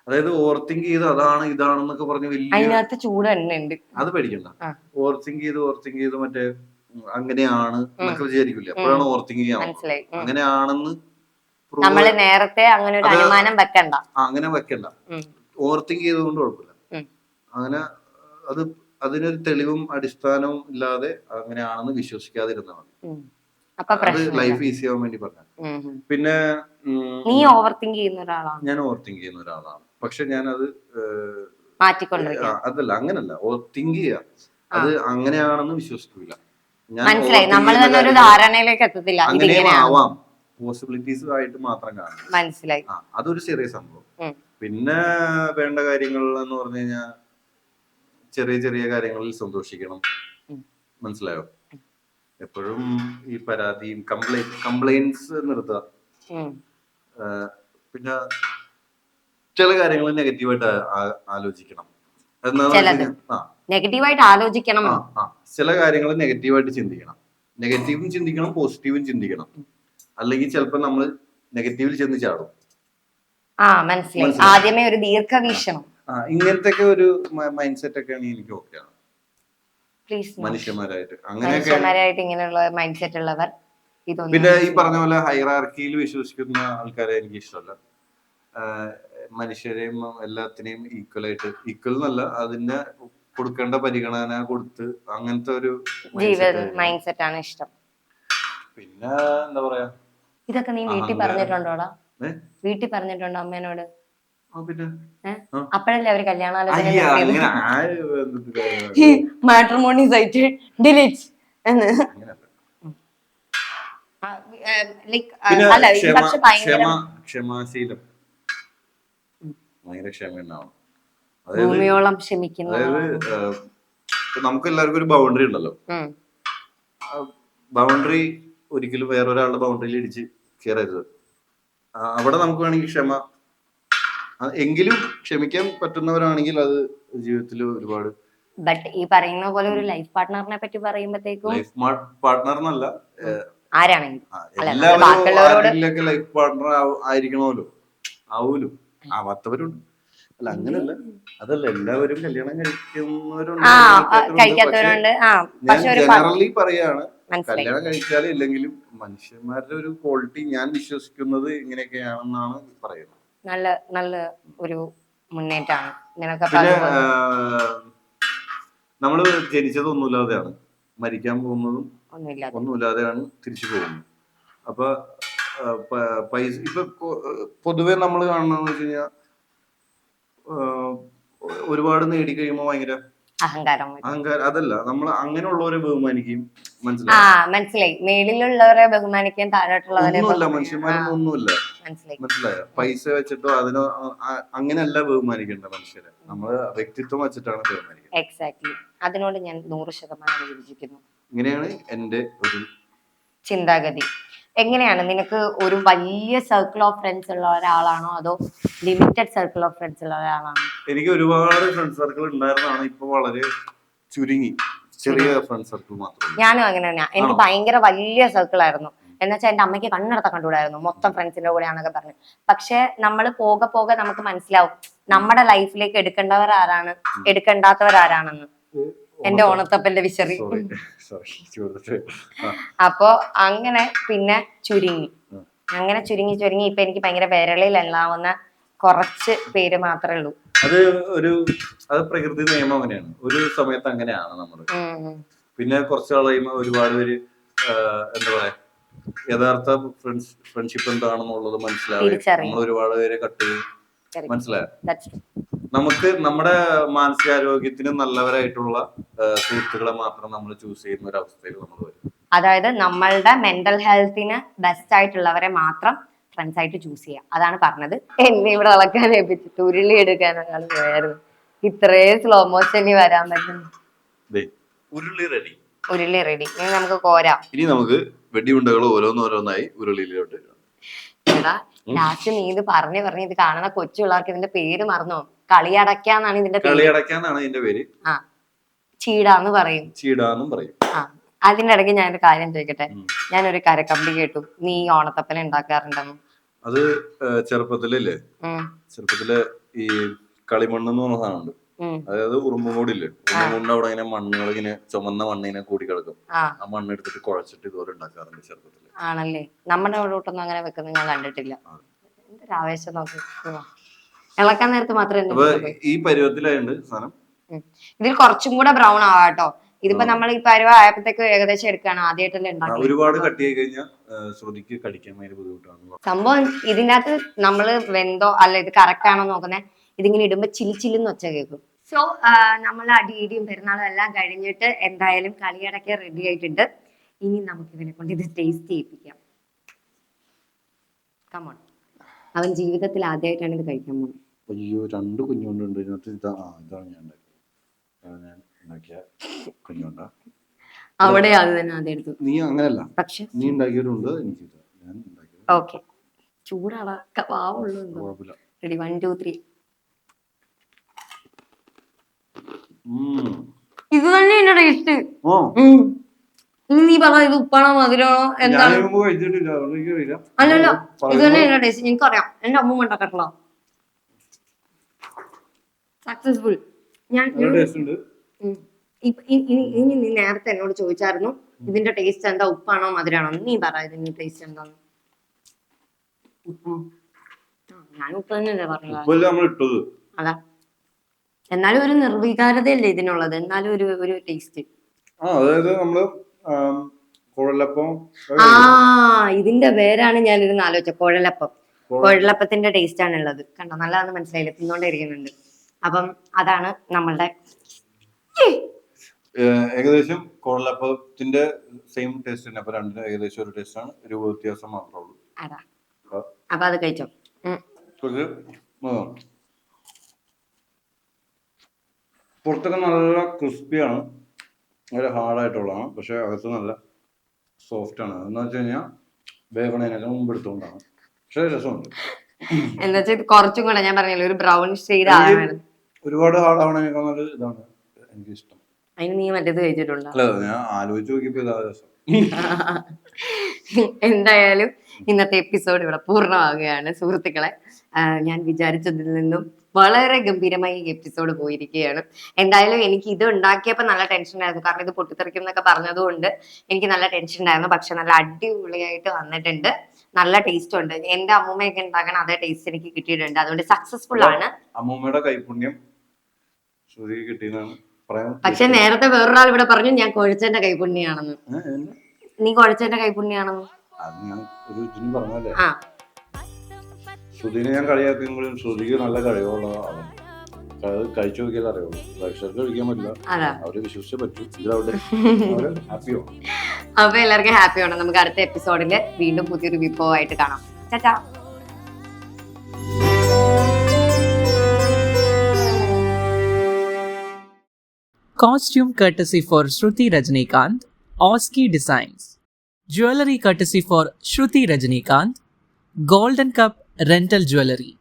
അതായത് ഓവർ തിങ്ക് ചെയ്ത് അതാണ് ഇതാണെന്നൊക്കെ പറഞ്ഞ്
അതിനകത്ത് ചൂട് തന്നെ ഉണ്ട്,
അത് പേടിക്കണ്ട. ഓവർ തിങ്ക് ചെയ്ത് മറ്റേ അങ്ങനെയാണ് എന്നൊക്കെ വിചാരിക്കില്ല. അപ്പോഴാണ് ഓവർ തിങ്ക് ചെയ്യാൻ. അങ്ങനെയാണെന്ന്
നമ്മള് നേരത്തെ അങ്ങനെ ഒരു അനുമാനം വെക്കണ്ട.
അങ്ങനെ വെക്കണ്ട. ഓവർ തിങ്ക് ചെയ്തുകൊണ്ട് കുഴപ്പമില്ല. അങ്ങനെ അതിനൊരു തെളിവും അടിസ്ഥാനവും ഇല്ലാതെ അങ്ങനെയാണെന്ന് വിശ്വസിക്കാതിരുന്നാൽ മതി. അത് ലൈഫ് ഈസി ആവാൻ വേണ്ടി പറഞ്ഞു. പിന്നെ
നീ ഓവർ തിങ്ക് ചെയ്യുന്ന ഒരാളാണ്? ഞാൻ
ഓവർ തിങ്ക് ചെയ്യുന്ന ഒരാളാണ്. പക്ഷെ ഞാനത് അതല്ല, അങ്ങനല്ല. ഓവർ തിങ്ക് ചെയ്യാ, അത് അങ്ങനെയാണെന്ന് വിശ്വസിക്കില്ല.
മനസ്സിലായി, നമ്മൾ തന്നെ ഒരു ധാരണയിലേക്ക് എത്തത്തില്ല.
അങ്ങനെയും ആവാം, പോസിബിലിറ്റീസ് ആയിട്ട് മാത്രം കാണും.
മനസ്സിലായി.
അതൊരു ചെറിയ സംഭവം. പിന്നെ വേണ്ട കാര്യങ്ങൾ എന്ന് പറഞ്ഞു കഴിഞ്ഞാൽ ചെറിയ ചെറിയ കാര്യങ്ങളിൽ സന്തോഷിക്കണം. മനസ്സിലായോ? എപ്പോഴും ഈ പരാതിയും കംപ്ലൈൻസ് നിർത്തുക. പിന്നെ ചില കാര്യങ്ങൾ നെഗറ്റീവായിട്ട് ആലോചിക്കണം.
നെഗറ്റീവായിട്ട് ആലോചിക്കണം.
ചില കാര്യങ്ങൾ നെഗറ്റീവായിട്ട് ചിന്തിക്കണം. നെഗറ്റീവും ചിന്തിക്കണം, പോസിറ്റീവും ചിന്തിക്കണം. അല്ലെങ്കിൽ ചിലപ്പോൾ നമ്മൾ നെഗറ്റീവിൽ ചെന്ന് ചാടും.
മനസ്സിലായി. ആദ്യമേ ഒരു ദീർഘവീക്ഷണം,
ഇങ്ങനത്തെ ഒരു മൈൻഡ് സെറ്റ് ഒക്കെയാണ് എനിക്ക് ഓക്കെയാണ്. മനുഷ്യന്മാരായിട്ട്
ഇങ്ങനെയുള്ള മൈൻഡ് സെറ്റ് ഉള്ളവർ.
പിന്നെ ഈ പറഞ്ഞ പോലെ ഹൈറാർക്കിയിൽ വിശ്വസിക്കുന്ന ആൾക്കാരെ എനിക്ക് ഇഷ്ടമല്ല. മനുഷ്യരെയും എല്ലാത്തിനെയും ഈക്വൽ എന്നല്ല, അതിന് കൊടുക്കേണ്ട പരിഗണന കൊടുത്ത് അങ്ങനത്തെ ഒരു
മൈൻഡ് സെറ്റ് ആണ് ഇഷ്ടം.
പിന്നെ എന്താ പറയാ,
ഇതൊക്കെ നീ വീട്ടിൽ പറഞ്ഞിട്ടുണ്ടോടാ? വീട്ടിൽ പറഞ്ഞിട്ടുണ്ടോ അമ്മേനോട്? അപ്പഴല്ലേ അവര് കല്യാണാലോചന മാട്രിമോണി സൈറ്റ് ഡിലീറ്റ് എന്ന്.
ക്ഷമാശീലം, ഭയങ്കര ക്ഷമയുണ്ടാവണം.
ഭൂമിയോളം ക്ഷമിക്കുന്ന.
അതായത് നമുക്ക് എല്ലാവർക്കും ഒരു ബൗണ്ടറി ഉണ്ടല്ലോ. ബൗണ്ടറി ഒരിക്കലും വേറൊരാളുടെ ബൗണ്ടറിയിൽ ഇടിച്ച് കയറരുത്. അവിടെ നമുക്ക് വേണമെങ്കിൽ എങ്കിലും ക്ഷമിക്കാൻ പറ്റുന്നവരാണെങ്കിൽ അത് ജീവിതത്തിൽ ഒരുപാട്.
ബട്ട് ഈ പറയുന്ന പോലെ ഒരു ലൈഫ് പാർട്ട്ണറിനെ പറ്റി പറയുമ്പോഴത്തേക്കും
ലൈഫ് പാർട്ട്ണർ എന്നല്ല,
ആരാണെങ്കിലും
ലൈഫ് പാർട്ട്ണർ ആയിരിക്കണമല്ലോ. ആവൂലും, ആവാത്തവരുണ്ട്. അല്ല, അങ്ങനല്ല. അതല്ല, എല്ലാവരും കല്യാണം
കഴിക്കാത്തവരുണ്ട്.
ഞാൻ ജനറലി പറയാണ്, കല്യാണം കഴിച്ചാലും ഇല്ലെങ്കിലും മനുഷ്യന്മാരുടെ ഒരു ക്വാളിറ്റി ഞാൻ വിശ്വസിക്കുന്നത് ഇങ്ങനെയൊക്കെയാണെന്നാണ് പറയുന്നത്.
നല്ല ഒരു മുന്നേറ്റാണ്.
പിന്നെ നമ്മള് ജനിച്ചത് ഒന്നുമില്ലാതെയാണ്, മരിക്കാൻ പോകുന്നതും ഒന്നുമില്ലാതെയാണ് തിരിച്ചു പോകുന്നത്. അപ്പൊ പൈസ ഇപ്പൊ പൊതുവെ നമ്മൾ കാണണമെന്ന് വെച്ച് കഴിഞ്ഞാൽ ഒരുപാട് നേടിക്കഴിയുമ്പോ ഭയങ്കര
അഹങ്കാരം.
അതല്ല, നമ്മൾ അങ്ങനെയുള്ളവരെ ബഹുമാനിക്കും.
മനസ്സിലായി. മേളിലുള്ളവരെ ബഹുമാനിക്കാൻ, താഴോട്ടുള്ളവരെ
മനുഷ്യന്മാരൊന്നും ഒന്നുമില്ല. മനസ്സിലായോ? പൈസ വെച്ചിട്ടോ അതിനോ അങ്ങനെയല്ല ബഹുമാനിക്കേണ്ട മനുഷ്യരെ. നമ്മള് വ്യക്തിത്വം വെച്ചിട്ടാണ് ബഹുമാനിക്കുന്നത്.
എക്സാക്ട്ലി. അതിനോട് ഞാൻ 100% യോജിക്കുന്നു.
ഇങ്ങനെയാണ് എന്റെ ഒരു
ചിന്താഗതി. എങ്ങനെയാണ്, നിനക്ക് ഒരു വലിയ സർക്കിൾ ഓഫ് ഫ്രണ്ട്സ് ഉള്ള ഒരാളാണോ അതോ ലിമിറ്റഡ് സർക്കിൾ ഓഫ് ഫ്രണ്ട്സ് ഉള്ള ഒരാളാണോ?
എനിക്ക് ഒരുപാട് ഫ്രണ്ട് സർക്കിൾ ഉണ്ടായിരുന്നതാണ്, ഇപ്പൊ വളരെ ചുരുങ്ങി, ചെറിയ ഫ്രണ്ട് സർക്കിൾ മാത്രം.
ഞാനും അങ്ങനെ തന്നെയാ. എനിക്ക് ഭയങ്കര വലിയ സർക്കിൾ ആയിരുന്നു. എന്നുവെച്ചാൽ എന്റെ അമ്മയ്ക്ക് കണ്ണെടുത്ത കണ്ടുകൂടായിരുന്നു, മൊത്തം ഫ്രണ്ട്സിന്റെ കൂടെയാണൊക്കെ പറഞ്ഞു. പക്ഷെ നമ്മൾ പോകെ നമുക്ക് മനസ്സിലാവും നമ്മുടെ ലൈഫിലേക്ക് എടുക്കേണ്ടവരാരാണ്, എടുക്കേണ്ടാത്തവരാരാണെന്ന്. എന്റെ ഓണത്തപ്പന്റെ വിശറി. അപ്പൊ അങ്ങനെ പിന്നെ ചുരുങ്ങി ഇപ്പൊ എനിക്ക് ഭയങ്കര വിരളിൽ എണ്ണാവുന്ന കുറച്ച് പേര് മാത്രമേ ഉള്ളൂ.
അത് പ്രകൃതി നിയമം അങ്ങനെയാണ്. ഒരു സമയത്ത് അങ്ങനെയാണ് നമ്മള്. പിന്നെ കുറച്ച് നാൾ കഴിയുമ്പോൾ ഒരുപാട് പേര് എന്താ പറയാ യഥാർത്ഥ ഫ്രണ്ട്ഷിപ്പ് എന്താണെന്നുള്ളത് മനസ്സിലാവും. നമ്മൾ ഒരുപാട് പേരെ കട്ട് ചെയ്യും. മനസ്സിലായോ? നമുക്ക് നമ്മുടെ മാനസികാരോഗ്യത്തിന് നല്ലവരായിട്ടുള്ള സുഹൃത്തുക്കളെ മാത്രം നമ്മൾ ചൂസ് ചെയ്യുന്ന ഒരു അവസ്ഥയിൽ നമ്മൾ വരും.
അതായത് നമ്മളുടെ മെന്റൽ ഹെൽത്തിന് ബെസ്റ്റ് ആയിട്ടുള്ളവരെ മാത്രം ഫ്രണ്ട്സ് ആയിട്ട് ചൂസ് ചെയ്യാം. അതാണ് പറഞ്ഞത്. എന്നെ ഇവിടെ ഇളക്കാൻ ഏൽപ്പിച്ചിട്ട് ഉരുളി എടുക്കാൻ ഒരാൾ പോയായിരുന്നു. ഇത്രയും സ്ലോ മോഷനി വരാൻ പറ്റും.
ഉരുളി റെഡി.
ഇനി നമുക്ക് കോരാം.
ഇനി നമുക്ക് വെടിയുണ്ടകൾ ഓരോന്നോരോന്നായി ഉരുളിയിലോട്ട് ഇടാം.
ലാസ്റ്റ് നീ ഇത് പറഞ്ഞു ഇത് കാണുന്ന കൊച്ചു പിള്ളേർക്ക് ഇതിന്റെ പേര് മറന്നോ? കളിയടക്കാന്നാണ് ഇതിന്റെ
പേര്.
ആ, ചീടാന്ന് പറയും. ആ, അതിന്റെ ഇടയ്ക്ക് ഞാനൊരു കാര്യം ചോദിക്കട്ടെ. ഞാനൊരു കരക്കമ്പി കേട്ടു, നീ ഓണത്തപ്പന ഉണ്ടാക്കാറുണ്ടെന്ന്.
അത് ചെറുപ്പത്തിലല്ലേ? ചെറുപ്പത്തില് ഈ കളിമണ്ണ് എന്ന് പറഞ്ഞ സാധനമുണ്ട്. അതായത് ഉറുമ്പുകൂടില്ലേ, ഉറുമ്പുകൊണ്ട് അവിടെ ഇങ്ങനെ മണ്ണുകൾ ഇങ്ങനെ ചുമന്ന മണ്ണിനെ കൂടി കിടക്കും. ആ മണ്ണ് എടുത്തിട്ട് കുഴച്ചിട്ട് ഇതുപോലെ ഉണ്ടാക്കാറുണ്ട് ചെറുപ്പത്തില്.
ആണല്ലേ? നമ്മുടെ അവിടോട്ടൊന്നും അങ്ങനെ വെക്കുന്നത് ഞാൻ കണ്ടിട്ടില്ല. എന്തൊരു ആവേശം നോക്കി ഇളക്കാൻ നേരത്ത് മാത്രമേ.
ഈ പരുവത്തിലായുണ്ട് സാധനം.
ഇതിൽ കുറച്ചും കൂടെ ബ്രൗൺ ആവാട്ടോ. ഇതിപ്പോ നമ്മൾ ഈ പരുവ ആയപ്പോഴത്തേക്ക് ഏകദേശം എടുക്കാണ്. ആദ്യമായിട്ടല്ലേ ഉണ്ടാക്കി.
ഒരുപാട് കട്ടിയായി കഴിഞ്ഞാൽ ശ്രുതിക്ക് കടിക്കാൻ ബുദ്ധിമുട്ടാണ്.
സംഭവം ഇതിനകത്ത് നമ്മള് വെന്തോ അല്ല ഇത് കറക്റ്റ് ആണോ നോക്കുന്നേ. ഇതിങ്ങനെ ഇടുമ്പോ ചില്ലിന്ന് ഒച്ച കേൾക്കും. സോ നമ്മൾ അടിയിടിയും പെരുന്നാളും എല്ലാം കഴിഞ്ഞിട്ട് എന്തായാലും കളിയടക്ക റെഡി ആയിട്ടുണ്ട്. ഇനി നമുക്ക് ഇവനെ കൊണ്ട് ഇത് ടേസ്റ്റ് ചെയ്യിപ്പിക്കാം. കമോൺ. അവൻ ജീവിതത്തിൽ ആദ്യമായിട്ടാണ് ഇത് കഴിക്കാൻ പോകുന്നത്.
അയ്യോ, 2 കുഞ്ഞുണ്ടുണ്ട് ഇതിനകത്ത്. ഇതാണ് ഞാൻ ഉണ്ടാക്കിയ കുഞ്ഞുണ്ട.
അവിടെ അത് തന്നെ ആദ്യം എടുത്തു.
നീ അങ്ങനെയല്ല,
പക്ഷെ
നീ ഉണ്ടാക്കിയിട്ടുണ്ട്. ഞാൻ ഉണ്ടാക്കിയത്.
ഓക്കെ, ചൂടാടാ. കുഴപ്പമില്ല. റെഡി, 1 2 3. ഇത് തന്നെ എന്റെ ടേസ്റ്റ്. ഇനി നീ പറ, ഇത് ഉപ്പാണോ മധുരമാണോ എന്താണ്? അല്ലല്ലോ, ഇത് തന്നെ എന്റെ ടേസ്റ്റ്. എനിക്കറിയാം, എന്റെ അമ്മ ഉണ്ടാക്കട്ടുള്ള സക്സസ്ഫുൾ. ഇനി നീ നേരത്തെ എന്നോട് ചോദിച്ചായിരുന്നു ഇതിന്റെ ടേസ്റ്റ് എന്താ, ഉപ്പാണോ മധുരമാണോ? നീ പറ ഇതിന്റെ ടേസ്റ്റ് എന്താന്ന്. ഞാൻ ഉപ്പ് തന്നെയല്ലേ പറഞ്ഞത്. അതാ, എന്നാലും ഒരു നിർവികാരതയല്ലേ ഇതിനുള്ളത്. എന്നാലും ഒരു ടേസ്റ്റ്.
അതായത് നമ്മള് കുഴലപ്പം.
ഇതിന്റെ പേരാണ് ഞാനിരുന്ന് ആലോചിച്ച. കുഴലപ്പത്തിന്റെ ടേസ്റ്റ് ആണ് ഉള്ളത്. കണ്ടോ, നല്ലതാന്ന് മനസ്സിലായില്ല, തിന്നോണ്ടിരിക്കുന്നുണ്ട്. അപ്പം അതാണ് നമ്മളുടെ
ഏകദേശം കുഴലപ്പത്തിന്റെ സെയിം ടേസ്റ്റ് തന്നെ. അപ്പൊ രണ്ടിനും ഏകദേശം ഒരു ടേസ്റ്റ് ആണ്, ഒരു വ്യത്യാസം മാത്രമേ ഉള്ളൂ.
അതാ. അപ്പൊ അത് കഴിച്ചോ.
പുറത്തൊക്കെ നല്ല ക്രിസ്പിയാണ്, നല്ല ഹാർഡായിട്ടുള്ളതാണ്. പക്ഷെ അകത്ത് നല്ല സോഫ്റ്റ് ആണ്. എന്ന് വെച്ച് കഴിഞ്ഞാൽ ബേക്കണേനൊക്കെ മുമ്പ് എടുത്തുകൊണ്ടാണ്. പക്ഷെ രസമുണ്ട്.
എന്താ വെച്ചാൽ കുറച്ചും കൂടെ ഞാൻ പറഞ്ഞില്ല, ഒരു ബ്രൗൺ ഷെയ്ഡ് ആവാൻ.
ഒരുപാട് ഹാർഡ് ആവണേക്കാൾ നല്ല ഇതാണ് എനിക്കിഷ്ടം.
അതിന് നീ മറ്റേത് കഴിച്ചിട്ടുണ്ടോ?
അല്ല, ഞാൻ ആലോചിച്ച് നോക്കിയപ്പോ ഇതാ രസം.
എന്തായാലും ഇന്നത്തെ എപ്പിസോഡ് ഇവിടെ പൂർണ്ണമാവുകയാണ് സുഹൃത്തുക്കളെ. ഞാൻ വിചാരിച്ചതിൽ നിന്നും വളരെ ഗംഭീരമായി ഈ എപ്പിസോഡ് പോയിരിക്കുകയാണ്. എന്തായാലും എനിക്ക് ഇത് ഉണ്ടാക്കിയപ്പോൾ നല്ല ടെൻഷൻ ആയിരുന്നു. കാരണം ഇത് പൊട്ടിത്തെറിക്കും എന്നൊക്കെ പറഞ്ഞതുകൊണ്ട് എനിക്ക് നല്ല ടെൻഷൻ ഉണ്ടായിരുന്നു. പക്ഷെ നല്ല അടിപൊളിയായിട്ട് വന്നിട്ടുണ്ട്. നല്ല ടേസ്റ്റ് ഉണ്ട്. എന്റെ അമ്മൂമ്മയൊക്കെ ഉണ്ടാക്കണം അതേ ടേസ്റ്റ് എനിക്ക് കിട്ടിയിട്ടുണ്ട്. അതുകൊണ്ട് സക്സസ്ഫുൾ ആണ്.
അമ്മൂമ്മയുടെ കൈപുണ്യം കിട്ടിയതാണ്.
പക്ഷെ നേരത്തെ വേറൊരാൾ ഇവിടെ പറഞ്ഞു ഞാൻ കുഴച്ചന്റെ കൈപുണ്യാണെന്ന്. നീ കുഴച്ചന്റെ കൈപുണ്യാണെന്ന്.
ശ്രുതിനെ ഞാൻ കളിയാക്കുമ്പോഴും ശ്രുതിക്ക് നല്ല കഴിവുള്ളതാണ്. കഴിച്ചു നോക്കിയാൽ അറിയുള്ളൂ. പ്രേക്ഷകർക്ക് കഴിക്കാൻ പറ്റില്ല, അവര് വിശ്വസിച്ചേ പറ്റൂ. ഹാപ്പിയോ?
അപ്പൊ എല്ലാവർക്കും ഹാപ്പി ആണ്. നമുക്ക് അടുത്ത എപ്പിസോഡില് വീണ്ടും പുതിയൊരു വിഭവമായിട്ട് കാണാം. ചാ.
Costume courtesy for Shruti Rajnikant, Oski Designs. Jewelry courtesy for Shruti Rajnikant, Golden Cup Rental Jewelry.